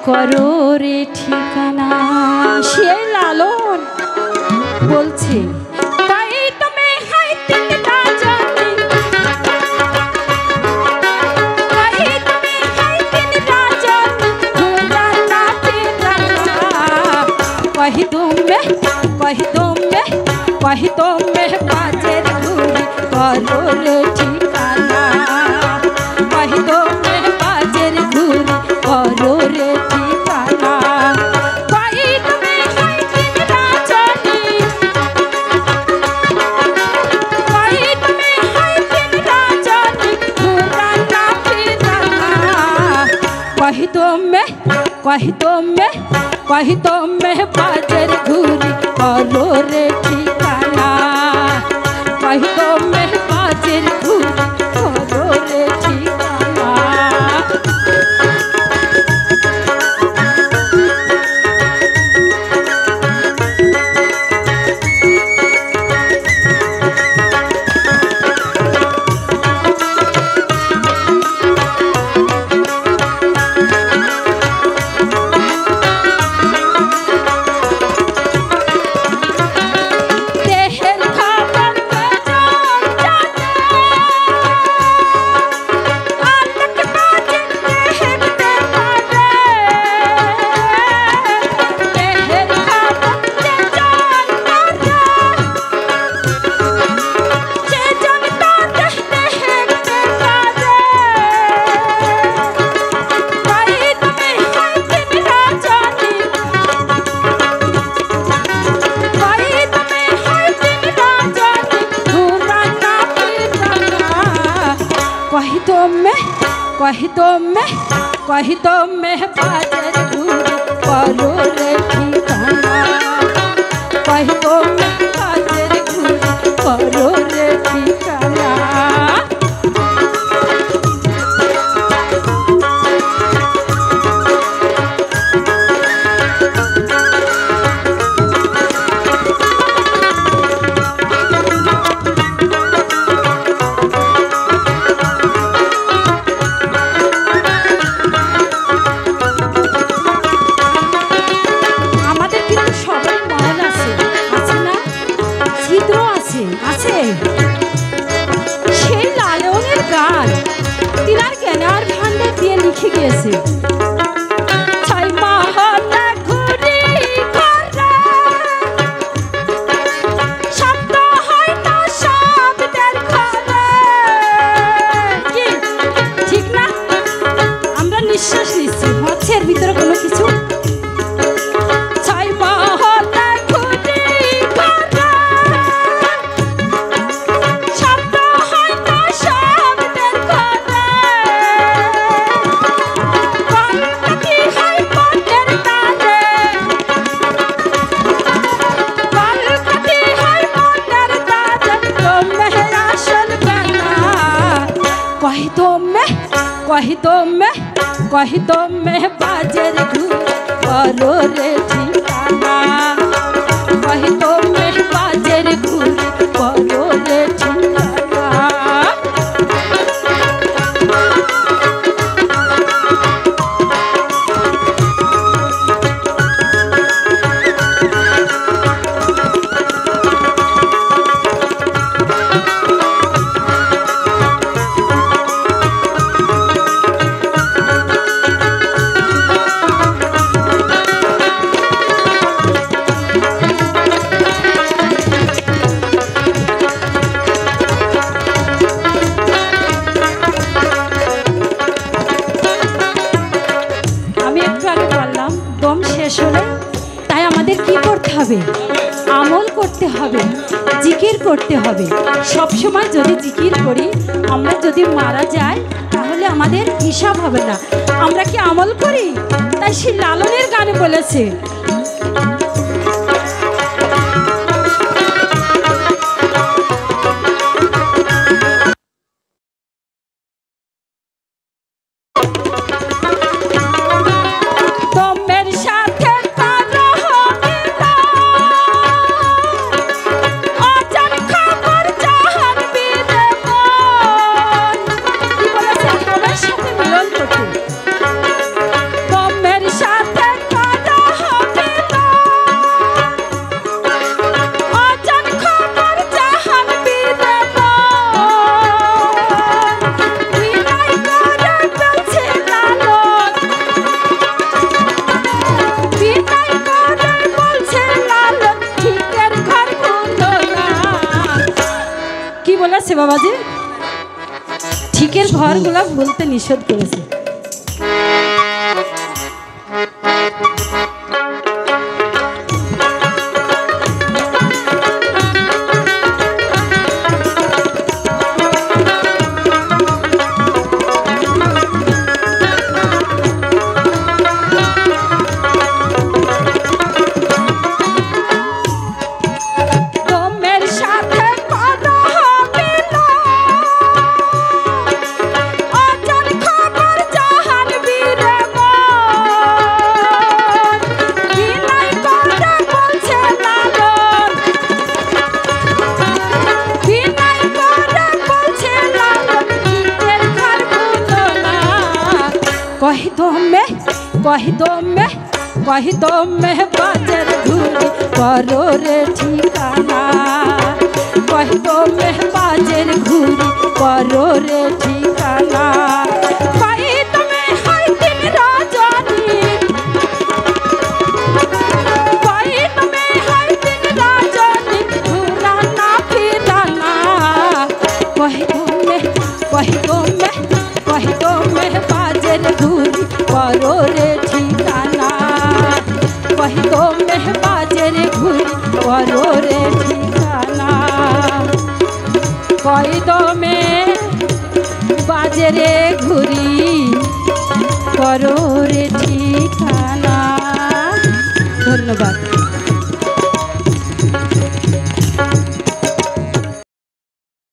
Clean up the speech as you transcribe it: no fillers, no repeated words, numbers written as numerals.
করো রে ঠিকানা। সে লালন বলছে তাই তুমি হাইতে না জানি, তাই তুমি হাইতে না জানি ঘোড়া না ফেরানা। কহি তুমি বাজের ঘুরি করো রে ঠিকানা। কহি তুমি বাজের ঘুরি করো রে ঠিকানা। কহি তুমি হাইতে না জানি, কহি তুমি হাইতে না জানি ঘোড়া না ফেরানা। কহি তুমি বাজের ঘুরি করো রে ঠিকানা। কহি তুমি বাজের ঘুরি করো রে ঠিকানা। कही तुम्हें बाजर घूरी करो रे ठिकाना। कही तुम्हें बाजर घूरी करो रे ठिकाना। সেই লালনের গান তিনার জ্ঞানার ভান্ডার দিয়ে লিখে গিয়েছে। ছয় মহল্লা ঘুরি ঘরে শব্দ হয় না শব্দের ঘরে। কি ঠিক না? আমরা নিঃশ্বাস নিচ্ছি, হচ্ছে এর ভিতরে কোনো কিছু। कही तुम्हें बाजर घूरी करो रे ठिकाना। कही तुम्हें बाजर घूरी करो रे ठिकाना। তাই আমাদের কি করতে হবে? আমল করতে হবে, জিকির করতে হবে। সব সময় যদি জিকির করি, আমরা যদি মারা যাই তাহলে আমাদের হিসাব হবে না। আমরা কি আমল করি? তাই সেই লালনের গানে বলেছে বাবাজি ঠিকের ঘরগুলা বলতে নিষেধ করেছে कही दो में बाजर घूरी करो रे ठिकाना कही दो में बाजर घूरी करो रे ठिकाना कही दो में हर दिन राजानी कही दो में हर दिन राजानी घूराना फिराना कही दो में बाजर घूरी करो रे ठिकाना कही दो में बाजर घूरी करो रे ठिकाना कही दो में बाजर घूरी करो रे ठिकाना। धन्यवाद।